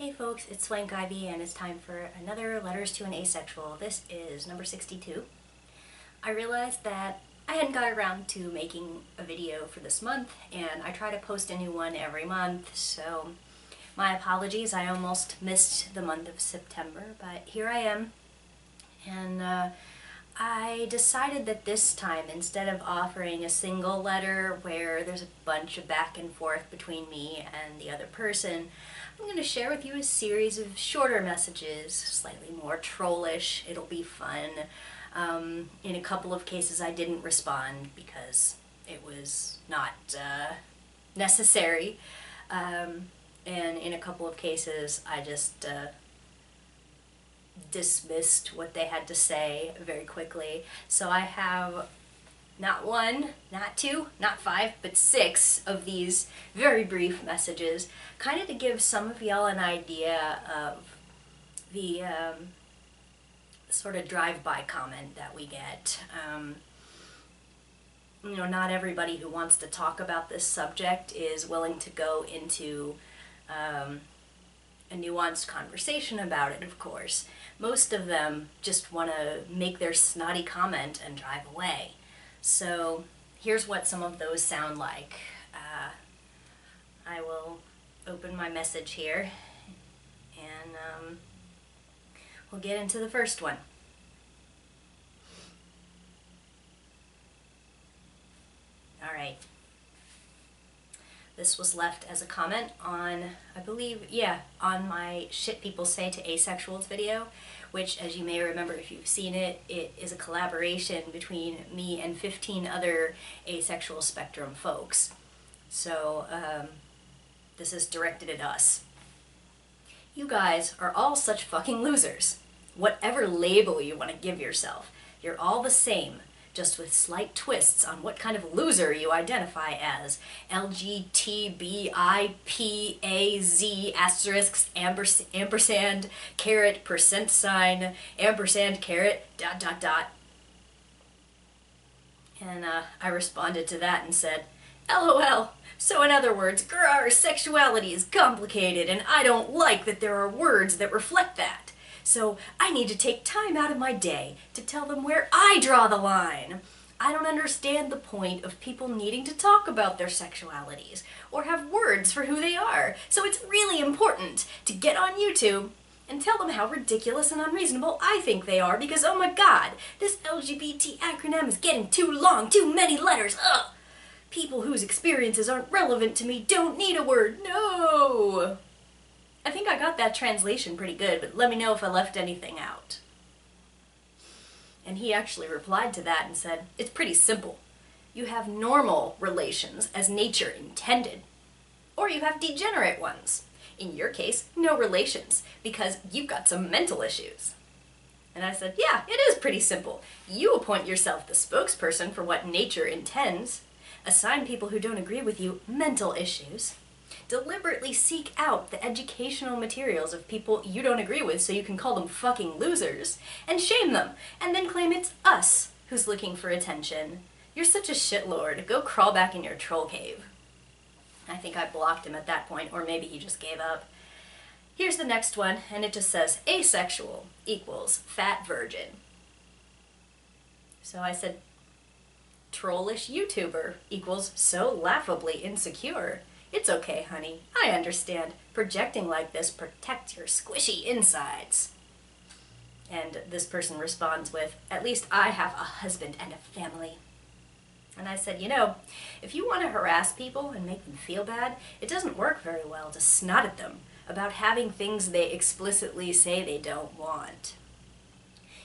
Hey folks, it's Swank Ivy and it's time for another Letters to an Asexual. This is number 62. I realized that I hadn't got around to making a video for this month, and I try to post a new one every month, so my apologies. I almost missed the month of September, but here I am. And I decided that this time, instead of offering a single letter where there's a bunch of back and forth between me and the other person, I'm going to share with you a series of shorter messages, slightly more trollish. It'll be fun. In a couple of cases I didn't respond because it was not necessary, and in a couple of cases I just dismissed what they had to say very quickly. So I have not one, not two, not five, but 6 of these very brief messages, kind of to give some of y'all an idea of the sort of drive-by comment that we get. You know, not everybody who wants to talk about this subject is willing to go into a nuanced conversation about it, of course. Most of them just want to make their snotty comment and drive away. So here's what some of those sound like. I will open my message here and we'll get into the first one. All right. This was left as a comment on, I believe, on my Shit People Say to Asexuals video, which, as you may remember if you've seen it, it is a collaboration between me and 15 other asexual spectrum folks. So, this is directed at us. You guys are all such fucking losers. Whatever label you want to give yourself, you're all the same, just with slight twists on what kind of loser you identify as. LGTBIPAZ asterisks ampersand caret percent sign ampersand caret ... And I responded to that and said, LOL. So in other words, grr, sexuality is complicated and I don't like that there are words that reflect that. So I need to take time out of my day to tell them where I draw the line. I don't understand the point of people needing to talk about their sexualities or have words for who they are. So it's really important to get on YouTube and tell them how ridiculous and unreasonable I think they are, because oh my god, this LGBT acronym is getting too long, too many letters, ugh! People whose experiences aren't relevant to me don't need a word, no! I think I got that translation pretty good, but let me know if I left anything out. And he actually replied to that and said, it's pretty simple. You have normal relations as nature intended, or you have degenerate ones. In your case, no relations, because you've got some mental issues. And I said, yeah, it is pretty simple. You appoint yourself the spokesperson for what nature intends, assign people who don't agree with you mental issues, deliberately seek out the educational materials of people you don't agree with so you can call them fucking losers, and shame them, and then claim it's us who's looking for attention. You're such a shitlord. Go crawl back in your troll cave. I think I blocked him at that point, or maybe he just gave up. Here's the next one, and it just says, asexual equals fat virgin. So I said, trollish YouTuber equals so laughably insecure. It's okay, honey. I understand. Projecting like this protects your squishy insides. And this person responds with, at least I have a husband and a family. And I said, you know, if you want to harass people and make them feel bad, it doesn't work very well to snot at them about having things they explicitly say they don't want.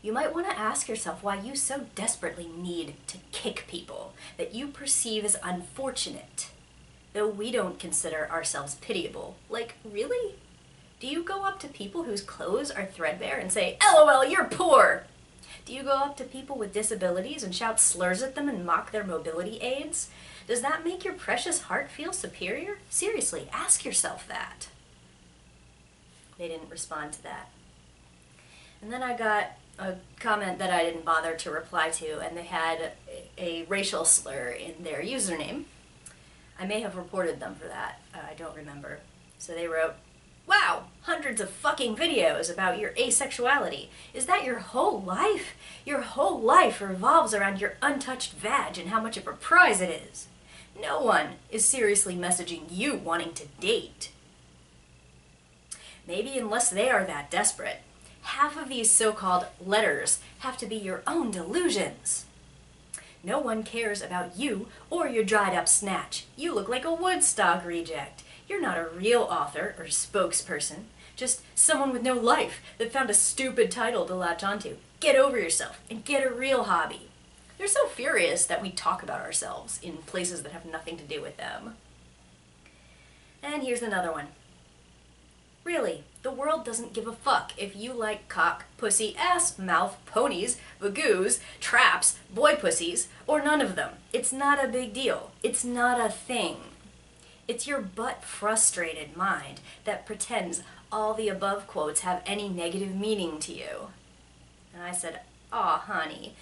You might want to ask yourself why you so desperately need to kick people that you perceive as unfortunate, though we don't consider ourselves pitiable. Like, really? Do you go up to people whose clothes are threadbare and say, LOL, you're poor? Do you go up to people with disabilities and shout slurs at them and mock their mobility aids? Does that make your precious heart feel superior? Seriously, ask yourself that. They didn't respond to that. And then I got a comment that I didn't bother to reply to, and they had a racial slur in their username. I may have reported them for that. I don't remember. So they wrote, Wow, hundreds of fucking videos about your asexuality. Is that your whole life? Your whole life revolves around your untouched vag and how much of a prize it is. No one is seriously messaging you wanting to date. Maybe unless they are that desperate. Half of these so-called letters have to be your own delusions. No one cares about you or your dried-up snatch. You look like a Woodstock reject. You're not a real author or spokesperson, just someone with no life that found a stupid title to latch onto. Get over yourself and get a real hobby. They're so furious that we talk about ourselves in places that have nothing to do with them. And here's another one. Really, the world doesn't give a fuck if you like cock, pussy, ass, mouth, ponies, vagoos, traps, boy pussies, or none of them. It's not a big deal. It's not a thing. It's your butt-frustrated mind that pretends all the above quotes have any negative meaning to you. And I said, aw, honey,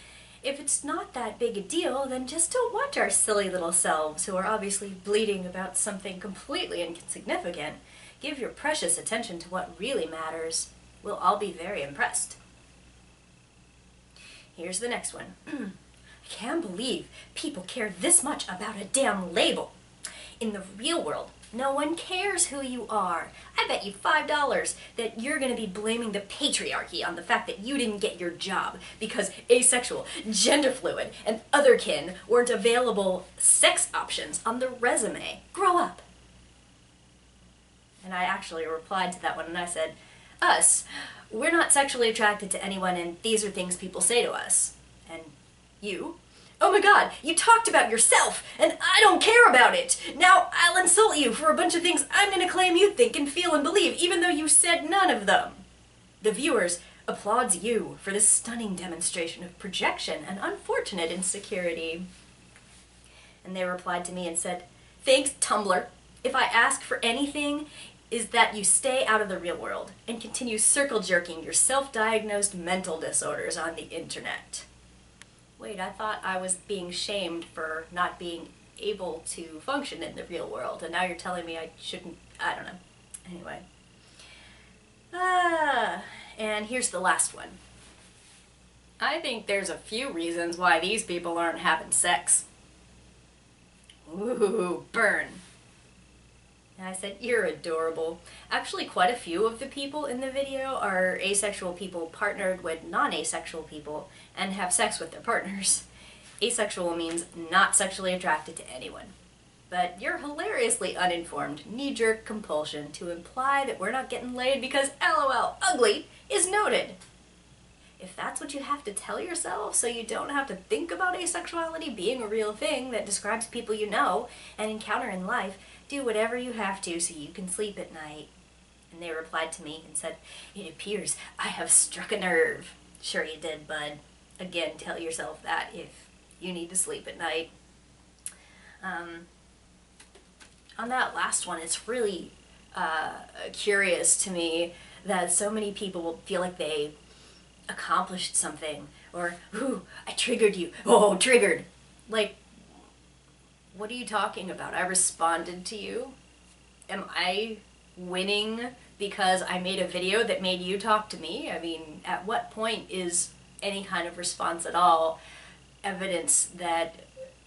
if it's not that big a deal, then just don't watch our silly little selves who are obviously bleating about something completely insignificant. Give your precious attention to what really matters. We'll all be very impressed. Here's the next one. I can't believe people care this much about a damn label. In the real world, no one cares who you are. I bet you $5 that you're going to be blaming the patriarchy on the fact that you didn't get your job because asexual, gender fluid, and otherkin weren't available sex options on the resume. Grow up. And I actually replied to that one and I said, us, we're not sexually attracted to anyone and these are things people say to us. And you? Oh my god, you talked about yourself, and I don't care about it! Now I'll insult you for a bunch of things I'm gonna claim you think and feel and believe, even though you said none of them. The viewers applauds you for this stunning demonstration of projection and unfortunate insecurity. And they replied to me and said, thanks, Tumblr. If I ask for anything, is that you stay out of the real world and continue circle jerking your self-diagnosed mental disorders on the internet. Wait, I thought I was being shamed for not being able to function in the real world, and now you're telling me I shouldn't, I don't know. Anyway. And here's the last one. I think there's a few reasons why these people aren't having sex. Ooh, burn. And I said, you're adorable. Actually, quite a few of the people in the video are asexual people partnered with non-asexual people and have sex with their partners. Asexual means not sexually attracted to anyone. But your hilariously uninformed knee-jerk compulsion to imply that we're not getting laid because LOL ugly is noted. If that's what you have to tell yourself so you don't have to think about asexuality being a real thing that describes people you know and encounter in life, do whatever you have to so you can sleep at night. And they replied to me and said, it appears I have struck a nerve. Sure you did, bud. Again, tell yourself that if you need to sleep at night. On that last one, it's really curious to me that so many people feel like they accomplished something, or, ooh, I triggered you. Oh, triggered. Like, what are you talking about? I responded to you? Am I winning because I made a video that made you talk to me? I mean, at what point is any kind of response at all evidence that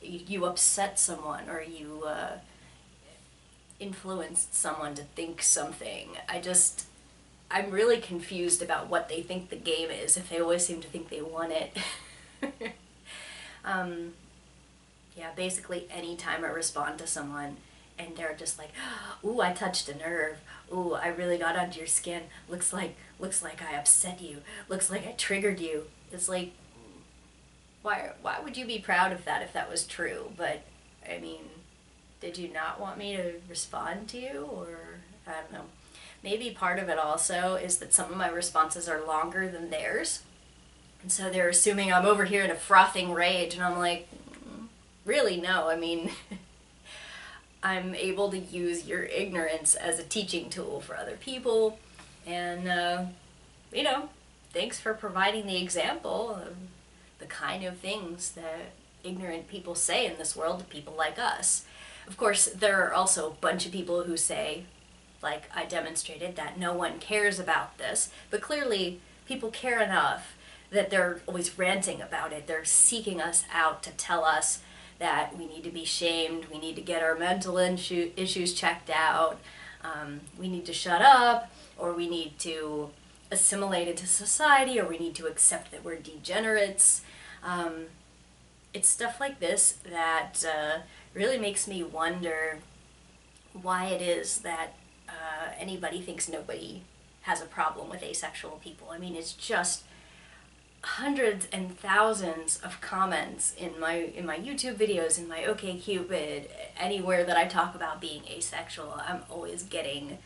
you upset someone or you influenced someone to think something? I'm really confused about what they think the game is, if they always seem to think they won it. Yeah, basically any time I respond to someone and they're just like, ooh, I touched a nerve. Ooh, I really got under your skin. Looks like I upset you. Looks like I triggered you. It's like, why would you be proud of that if that was true? But, I mean, did you not want me to respond to you? Or, I don't know. Maybe part of it also is that some of my responses are longer than theirs. And so they're assuming I'm over here in a frothing rage, and I'm like, really, no. I mean, I'm able to use your ignorance as a teaching tool for other people. And, you know, thanks for providing the example of the kind of things that ignorant people say in this world to people like us. Of course, there are also a bunch of people who say, like I demonstrated, that no one cares about this, but clearly people care enough that they're always ranting about it. They're seeking us out to tell us that we need to be shamed, we need to get our mental issues checked out, we need to shut up, or we need to assimilate into society, or we need to accept that we're degenerates. It's stuff like this that really makes me wonder why it is that anybody thinks nobody has a problem with asexual people. I mean, it's just hundreds and thousands of comments in my YouTube videos, in my OkCupid, anywhere that I talk about being asexual. I'm always getting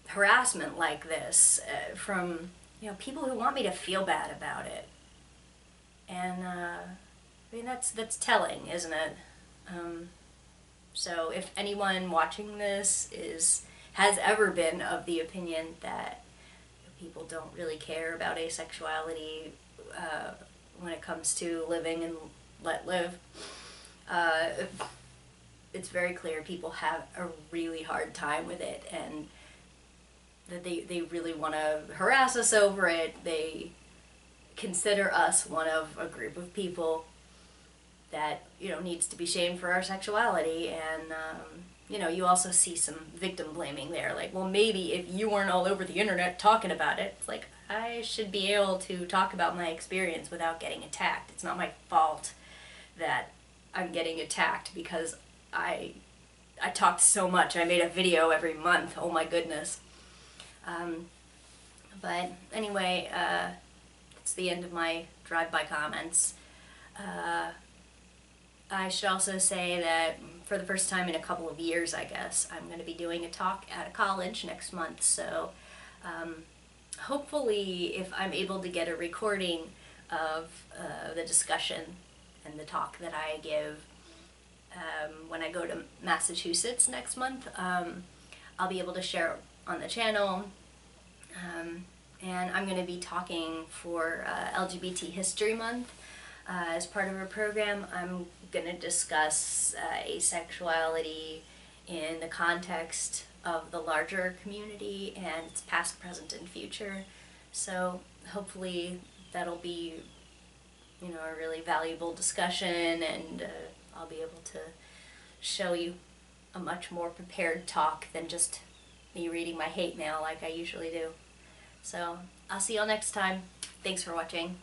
harassment like this from people who want me to feel bad about it. And I mean, that's telling, isn't it? So if anyone watching this has ever been of the opinion that people don't really care about asexuality when it comes to living and let live, it's very clear people have a really hard time with it, and that they really want to harass us over it. They consider us one of a group of people that needs to be shamed for our sexuality. And you also see some victim blaming there, like, well, maybe if you weren't all over the internet talking about it, it's like, I should be able to talk about my experience without getting attacked. It's not my fault that I'm getting attacked because I talked so much. I made a video every month. Oh my goodness. But anyway, it's the end of my drive-by comments. I should also say that for the first time in a couple of years, I guess, I'm going to be doing a talk at a college next month. So hopefully, if I'm able to get a recording of the discussion and the talk that I give when I go to Massachusetts next month, I'll be able to share it on the channel. And I'm going to be talking for LGBT History Month. As part of our program, I'm going to discuss asexuality in the context of the larger community and its past, present, and future. So hopefully that'll be, a really valuable discussion, and I'll be able to show you a much more prepared talk than just me reading my hate mail like I usually do. So I'll see y'all next time. Thanks for watching.